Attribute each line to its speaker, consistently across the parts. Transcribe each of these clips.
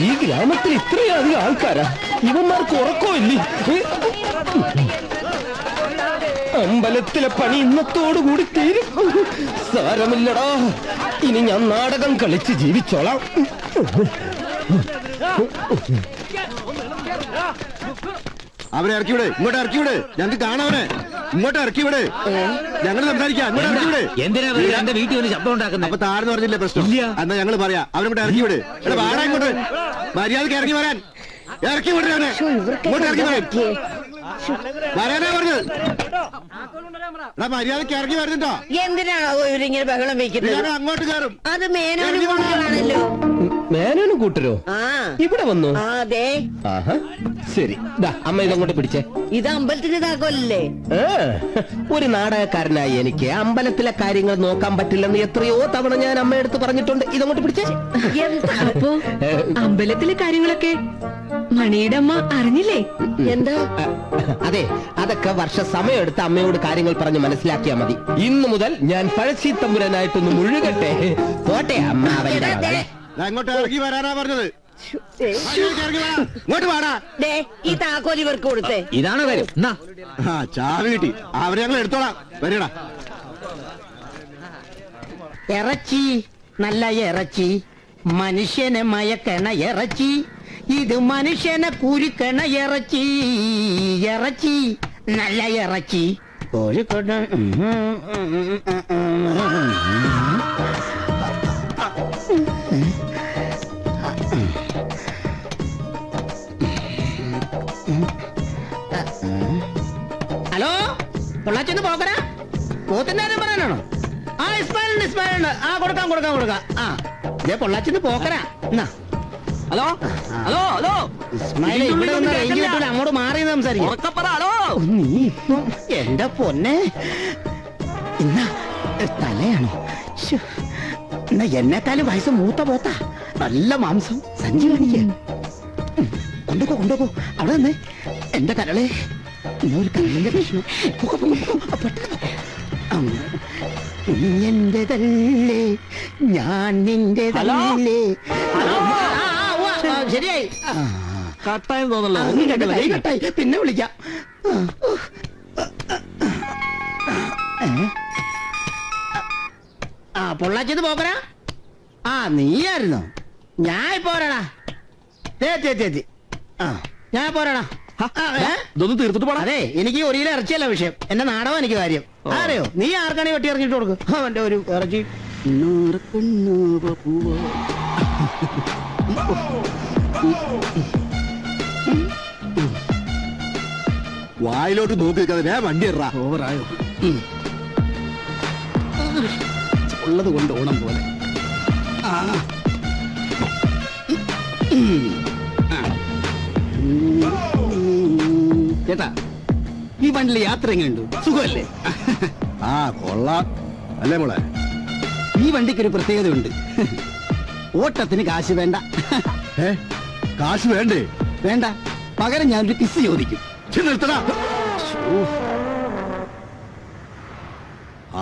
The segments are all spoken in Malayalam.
Speaker 1: ഈ ഗ്രാമത്തിൽ ഇത്രയധികം ആൾക്കാരാ, ഇവന്മാർക്ക് ഉറക്കമില്ലേ? അമ്പലത്തിലെ പണി ഇന്നത്തോടുകൂടി തീരും. സാരമില്ലടാ, ഇനി ഞാൻ നാടകം കളിച്ച് ജീവിച്ചോളാം.
Speaker 2: അവരെ ഇറക്കിവിടെ, ഇങ്ങോട്ട് ഇറക്കിവിടെ, ഞങ്ങൾക്ക് കാണാവനെ. ഇങ്ങോട്ട് ഇറക്കിവിടെ, ഞങ്ങൾ സംസാരിക്കാം. ഇങ്ങോട്ട് ഇറക്കിവിടെ.
Speaker 3: എന്തിനാ എന്റെ വീട്ടിൽ ഒരു ശബ്ദം ഉണ്ടാക്കുന്നത്?
Speaker 2: അപ്പൊ താഴ്ന്നു പറഞ്ഞില്ലേ പ്രശ്നം? എന്നാ ഞങ്ങൾ പറയാ, അവരിങ്ങോട്ട് ഇറക്കിവിടെ. വാടാ ഇങ്ങോട്ട്, മര്യാദക്ക് ഇറങ്ങി വരാൻ. ഇറക്കി വിടേ, ഇങ്ങോട്ട് ഇറങ്ങി വരാൻ. വരാനാ പറഞ്ഞത്. മര്യാദക്ക് ഇറങ്ങി വരുന്നുണ്ടോ?
Speaker 4: എന്തിനാണോ ഇവരിങ്ങനെ ബഹളം വെക്കുന്നത്?
Speaker 2: അങ്ങോട്ട് കയറും.
Speaker 4: അത് മേനോനാണല്ലോ.
Speaker 1: മേനോനും കൂട്ടരോ ഇവിടെ വന്നു?
Speaker 4: അതെ.
Speaker 1: ശരി, അമ്മ ഇതങ്ങോട്ട് പിടിച്ചേ.
Speaker 4: ഇത് അമ്പലത്തിന്റെ താക്കോലല്ലേ?
Speaker 1: ഒരു നാടകക്കാരനായി എനിക്ക് അമ്പലത്തിലെ കാര്യങ്ങൾ നോക്കാൻ പറ്റില്ലെന്ന് എത്രയോ തവണ ഞാൻ അമ്മയെടുത്ത് പറഞ്ഞിട്ടുണ്ട്. ഇതങ്ങോട്ട് പിടിച്ചേ.
Speaker 5: അപ്പോ അമ്പലത്തിലെ കാര്യങ്ങളൊക്കെ മണിയുടെ അമ്മ അറിഞ്ഞില്ലേ?
Speaker 4: എന്താ?
Speaker 1: അതെ, അതൊക്കെ വർഷ സമയമെടുത്ത് അമ്മയോട് കാര്യങ്ങൾ പറഞ്ഞ് മനസ്സിലാക്കിയാ മതി. ഇന്നു മുതൽ ഞാൻ പഴശ്ശി തമ്പുരാനായിട്ടൊന്ന് മുഴുകട്ടെ. പോട്ടെ അമ്മ.
Speaker 2: അങ്ങോട്ട് ഇറങ്ങി വരാനാ പറഞ്ഞത്. ഇങ്ങോട്ട് വാടാ.
Speaker 4: ഈ താക്കോൽ ഇവർക്ക് കൊടുത്തേ.
Speaker 3: ഇതാണ് കാര്യം.
Speaker 2: ചാവി കിട്ടി, അവരെ ഞങ്ങൾ എടുത്തോളാം. വരടാ.
Speaker 6: ഇറച്ചി, നല്ല ഇറച്ചി, മനുഷ്യനെ മയക്കണ ഇറച്ചി, ഇത് മനുഷ്യനെ കുരുക്കണ ഇറച്ചി. ഇറച്ചി, നല്ല ഇറച്ചി, കോഴിക്കോട്. ഹലോ, പൊള്ളാച്ചൊന്ന് പോകരാ? പോത്തിന്റെ കാര്യം പറയാനാണോ? ഇസ്മായിലുണ്ട്. കൊടുക്കാം. പൊള്ളാച്ചിന്ന് പോക്കരാ.
Speaker 3: ഹലോ ഹലോ ഹലോ,
Speaker 6: ഇസ്മായിൽ ഇവിടെ ഒന്ന് റേഞ്ച് കിട്ടൂല, അങ്ങോട്ട് മാറി സംസാരിക്കും. നീ ഇപ്പം എന്റെ പൊന്നെ തലയാണോ? എന്നാ എന്നെക്കാളും വയസ്സ് മൂത്ത പോത്താ, നല്ല മാംസം, സഞ്ചി കാണിക്ക. കൊണ്ടുപോ അവിടെ നിന്ന്. എന്റെ കരളെ, ഒരു കരളിന്റെ പ്രശ്നം. നീ എന്റേതല്ലേ, ഞാൻ നിന്റേതല്ലേ. ശരിയായി,
Speaker 3: കട്ടായെന്ന് തോന്നല്ലോ.
Speaker 6: കട്ടായി, പിന്നെ വിളിക്കാം. പൊള്ളാച്ചത് പോകരാ? നീയായിരുന്നോ? ഞാൻ പോരാടാ. ഞാൻ പോരാടാ.
Speaker 3: ഇതൊന്ന് തീർത്തിട്ട് പോടാ.
Speaker 6: അതെ, എനിക്ക് ഒരു കിലോ ഇറച്ചിയല്ല വിഷയം, എന്റെ നാടകം എനിക്ക് കാര്യം. അറിയോ, നീ ആർക്കാണെ വെട്ടി ഇറങ്ങിട്ട് കൊടുക്കും അവന്റെ ഒരു ഇറച്ചി.
Speaker 2: വായിലോട്ട് നോക്കി നിൽക്കാതെ വണ്ടി ഇറാ.
Speaker 6: ഓവറായോ? ഉള്ളത് കൊണ്ട് ഓണം പോലെ. ചേട്ടാ, ഈ വണ്ടിയിൽ യാത്ര എങ്ങനെയുണ്ട്? സുഖമല്ലേ?
Speaker 2: കൊള്ളാം അല്ലേ മോളെ?
Speaker 6: ഈ വണ്ടിക്ക് ഒരു പ്രത്യേകതയുണ്ട്. ഓട്ടത്തിന് കാശ് വേണ്ട.
Speaker 2: കാശ് വേണ്ടേ?
Speaker 6: വേണ്ട, പകരം ഞാനൊരു കിസ് ചോദിക്കും.
Speaker 2: നിർത്തടാ.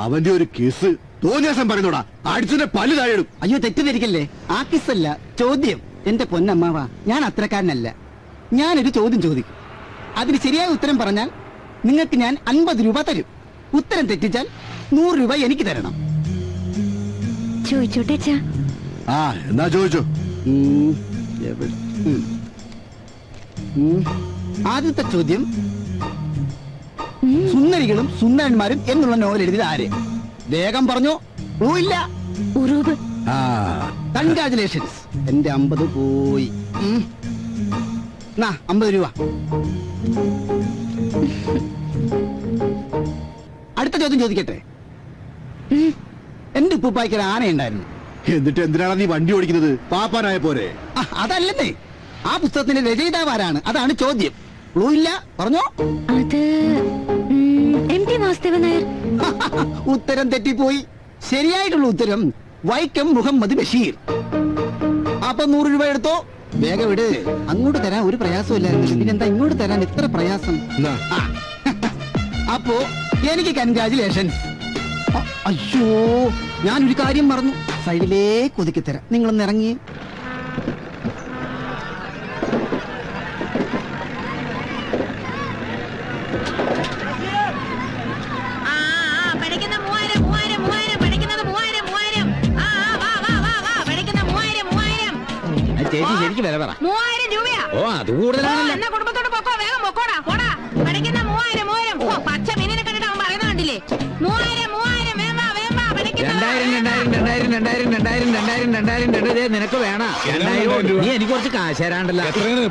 Speaker 2: അവന്റെ ഒരു കിസ് തോന്നിയാസം പറയുന്നോടാ, അടിച്ചതിന്റെ പല്ല് താഴെടും.
Speaker 6: അയ്യോ, തെറ്റിദ്ധരിക്കല്ലേ, ആ കിസ്സല്ല, ചോദ്യം. എന്റെ പൊന്നമ്മാവാ, ഞാൻ അത്രക്കാരനല്ല. ഞാനൊരു ചോദ്യം ചോദിക്കും, അതിന് ശരിയായ ഉത്തരം പറഞ്ഞാൽ നിങ്ങൾക്ക് ഞാൻ 50 രൂപ തരും. ഉത്തരം തെറ്റിച്ചാൽ 100 രൂപ എനിക്ക് തരണം.
Speaker 5: ചോദിച്ചോട്ടെ.
Speaker 2: എന്നാ ചോദിച്ചോ.
Speaker 6: ആദ്യത്തെ ചോദ്യം, സുന്ദരികളും സുന്ദരന്മാരും എന്നുള്ള നോവൽ എഴുതിയത് ആര്? വേഗം പറഞ്ഞു. ഇല്ല. കൺഗ്രാജുലേഷൻസ്, എന്റെ 50 പോയി. 50 രൂപ. അടുത്ത ചോദ്യം ചോദിക്കട്ടെ. എന്റെ ഉപ്പുപ്പായ്ക്കൊരു ആനയുണ്ടായിരുന്നു.
Speaker 2: എന്നിട്ട് എന്തിനാണ് നീ വണ്ടി ഓടിക്കുന്നത്? പാപ്പാനായ പോരെ?
Speaker 6: അതല്ലെന്നേ, ആ പുസ്തകത്തിന്റെ രചയിതാവ് ആരാണ്? അതാണ് ചോദ്യം. ക്ലൂ ഇല്ല, പറഞ്ഞോ.
Speaker 5: അത് MT വാസുദേവൻ നായർ.
Speaker 6: ഉത്തരം തെറ്റിപ്പോയി. ശരിയായിട്ടുള്ള ഉത്തരം വൈക്കം മുഹമ്മദ് ബഷീർ. അപ്പൊ 100 രൂപ എടുത്തോ. വേഗം വിട്, അങ്ങോട്ട് തരാൻ ഒരു പ്രയാസം ഇല്ലായിരുന്നു, പിന്നെന്താ ഇങ്ങോട്ട് തരാൻ ഇത്ര പ്രയാസം? അപ്പോ എനിക്ക് കൺഗ്രാജുലേഷൻസ്. അയ്യോ, ഞാനൊരു കാര്യം മറന്നു. സൈഡിലേക്ക് ഒതുക്കി തരാം, നിങ്ങളൊന്ന് ഇറങ്ങി.
Speaker 3: ചേച്ചി ശരിക്കും വില പറ.
Speaker 4: 3000 രൂപയാ.
Speaker 3: ഓ അത് കൂടുതലാണല്ലോ.
Speaker 4: എന്നാ കുടുംബത്തോട് പൊക്കോ, വേഗം പൊക്കോടാ, പോടാ. പഠിക്കുന്ന 3000. ഓ, പച്ച മീനിനെ കണ്ടിട്ട് അവൻ പറയുന്നത് കണ്ടില്ലേ? 3000, വേഗം വാ, പഠിക്കുന്ന
Speaker 3: 2000 നിനക്ക് വേണം. 2000 നീ എനിക്ക് കുറച്ച് കാശ് തരാണ്ടല്ലോ.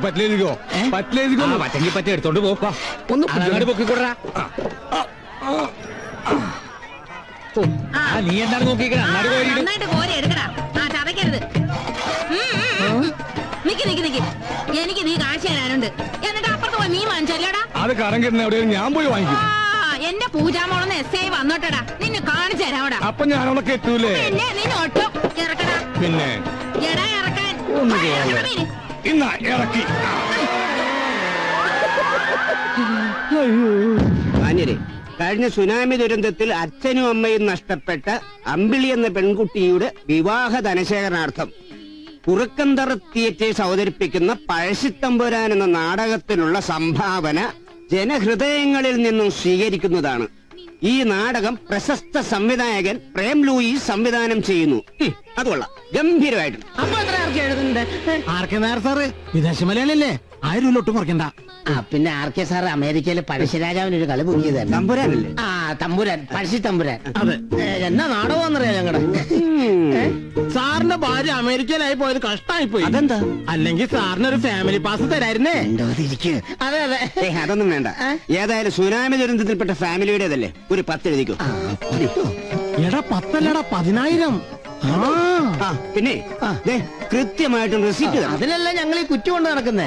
Speaker 7: പറ്റില്ലെങ്കിലോ
Speaker 3: പറ്റെങ്കിൽ പറ്റ എടുത്തോണ്ട് പോക്കാ.
Speaker 7: ഒന്ന്
Speaker 3: അങ്ങോട്ട് പൊക്കിക്കൊടാ. നീ എന്താണ് നോക്കിക്കണ? അങ്ങോട്ട് പോയിരിക്കും.
Speaker 4: നന്നായിട്ട് കോരി എടുക്കടാ. ആ, ചതയ്ക്കരുത്. നിക്ക്. എനിക്ക് നീ കാശ് തരാനുണ്ട്. എന്നിട്ട് അപ്പുറത്ത് പോയി മീൻ വാങ്ങിച്ചല്ലോടാ.
Speaker 7: അത് കറം കിട്ടുന്ന എവിടെയും ഞാൻ പോയി വാങ്ങിക്കും.
Speaker 4: എന്റെ പൂജാമോളൊന്ന് SI വന്നോട്ടടാ. നിന്നെ കാണിച്ചു തരാവടാ.
Speaker 7: അപ്പൊ ഞാൻ അവിടെ കെട്ടൂലേ?
Speaker 4: പിന്നെ നിന്നെ ഒട്ടും ഇറക്കടാ.
Speaker 7: പിന്നെ
Speaker 4: എടാ ഇറക്കാൻ.
Speaker 7: ഒന്ന്
Speaker 4: ആ,
Speaker 7: ചെയ്യാം.
Speaker 4: ഇറക്കടാ മീന്.
Speaker 7: ഇന്നാ ഇറക്കി.
Speaker 2: മാന്യരെ, കഴിഞ്ഞ സുനാമി ദുരന്തത്തിൽ അച്ഛനും അമ്മയും നഷ്ടപ്പെട്ട അമ്പിളി എന്ന പെൺകുട്ടിയുടെ വിവാഹ ധനശേഖരണാർത്ഥം കുറുക്കന്തറ തിയേറ്റേഴ്സ് അവതരിപ്പിക്കുന്ന പഴശ്ശിത്തമ്പുരാൻ എന്ന നാടകത്തിനുള്ള സംഭാവന ജനഹൃദയങ്ങളിൽ നിന്നും സ്വീകരിക്കുന്നതാണ്. ഈ നാടകം പ്രശസ്ത സംവിധായകൻ പ്രേം ലൂയിസ് സംവിധാനം ചെയ്യുന്നു. അതുകൊള്ളാം, ഗംഭീരമായിട്ട്.
Speaker 6: അപ്പൊ എത്ര ആർക്ക് എഴുതുന്നുണ്ട്?
Speaker 3: ആർക്കെ നേർ സാറ് വിദേശ മലയാളിയല്ലേ? 1000 രൂപ ഒട്ടും കുറയ്ക്കണ്ട.
Speaker 6: പിന്നെ ആർക്കെ സാർ അമേരിക്കയിലെ പഴശ്ശിരാജാവിന് ഒരു കളി പൊങ്ങിയതല്ല.
Speaker 2: തമ്പുരാനല്ലേ?
Speaker 6: തമ്പുരാൻ, പഴശ്ശി തമ്പുരാൻ.
Speaker 3: അതെ.
Speaker 6: എന്നാ നാടകം അറിയാം ഞങ്ങളുടെ.
Speaker 3: സാറിന്റെ ഭാര്യ അമേരിക്കയിലായി പോയത് കഷ്ടായി പോയി.
Speaker 2: അതെന്താ?
Speaker 3: അല്ലെങ്കിൽ സാറിന് ഒരു ഫാമിലി പാസ് തരായിരുന്നേ.
Speaker 6: അതെ.
Speaker 2: അതൊന്നും വേണ്ട. ഏതായാലും സുനാമി ദുരന്തത്തിൽപ്പെട്ട ഫാമിലിയുടേതല്ലേ, ഒരു 10 എഴുതിക്കോ.
Speaker 3: എടാ 10 അല്ലടാ 10000.
Speaker 2: പിന്നെ ദേ, കൃത്യമായിട്ടും റെസിപ്റ്റ് തരാം.
Speaker 6: അതിലല്ല ഞങ്ങൾ ഈ കുറ്റം കൊണ്ട് നടക്കുന്നേ.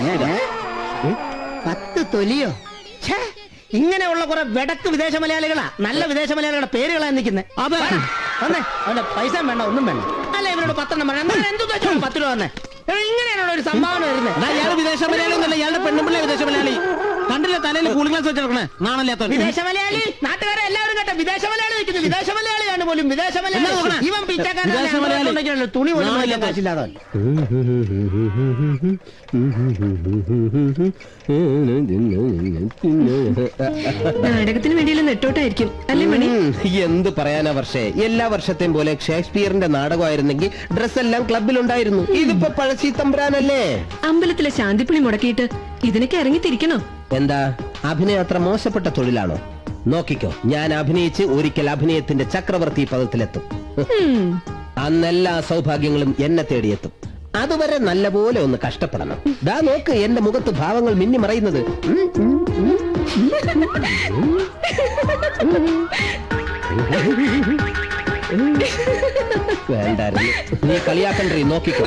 Speaker 6: 10 തൊലിയോ? ഛേ, ഇങ്ങനെയുള്ള കുറെ വെടക്ക് വിദേശ മലയാളികളാ, നല്ല വിദേശ മലയാളികളുടെ പേരുകളാ നിൽക്കുന്നത്.
Speaker 3: അതെ.
Speaker 6: വന്നേ, അവന്റെ പൈസ വേണ്ട, ഒന്നും വേണ്ട. അല്ല ഇവരോട് 10 എണ്ണം വേണം. എന്തു 10 രൂപ വന്നേ? ഇങ്ങനെയാണുള്ള ഒരു സംഭാവന വരുന്നത്.
Speaker 3: ഇയാള് വിദേശ മലയാളി ഒന്നല്ല, ഇയാളുടെ പെണ്ണുപിള്ള വിദേശ മലയാളി. കണ്ടില്ല തലയിൽ കൂളിംഗ് ഗ്ലാസ് വെച്ചിരിക്കണേ, നാണല്ലാത്ത
Speaker 6: വിദേശ മലയാളി. നാട്ടുകാരെ എല്ലാവരും കേട്ടോ, വിദേശ മലയാളി നിൽക്കുന്നു. വിദേശ മലയാളിയാണ് പോലും, വിദേശ മലയാളി.
Speaker 3: എന്നാ നോക്കണേ?
Speaker 6: ഇവൻ
Speaker 3: വിദേശ മലയാളി.
Speaker 6: പിച്ചക്കാരൻ, തുണി പോലും വാങ്ങിക്കാൻ കാശില്ലാതെ.
Speaker 5: നാടകത്തിന് വേണ്ടിയുള്ള നെട്ടോട്ടായിരിക്കും അല്ലേ മണി?
Speaker 1: എന്ത് പറയാനാ വർഷേ, എല്ലാ വർഷത്തെയും പോലെ ഷേക്സ്പിയറിന്റെ നാടകമായിരുന്നെങ്കിൽ ഡ്രസ് എല്ലാം ക്ലബിലുണ്ടായിരുന്നു. ഇതിപ്പോ പഴശ്ശി തമ്പുരാനല്ലേ.
Speaker 5: അമ്പലത്തിലെ ശാന്തിപ്പുളി മുടക്കിയിട്ട് ഇതിനൊക്കെ ഇറങ്ങി തിരിക്കണോ?
Speaker 1: എന്താ, അഭിനയം അത്ര മോശപ്പെട്ട തൊഴിലാണോ? നോക്കിക്കോ, ഞാൻ അഭിനയിച്ച് ഒരിക്കൽ അഭിനയത്തിന്റെ ചക്രവർത്തി പദത്തിലെത്തും. അന്നെല്ലാ സൗഭാഗ്യങ്ങളും എന്നെ തേടിയെത്തും. അതുവരെ നല്ലപോലെ ഒന്ന് കഷ്ടപ്പെടണം. ദാ നോക്ക്, എന്റെ മുഖത്ത് ഭാവങ്ങൾ മിന്നി മറയുന്നത്. വേണ്ടായിരുന്നു, നീ കളിയാക്കണ്ടേ, നോക്കിക്കോ.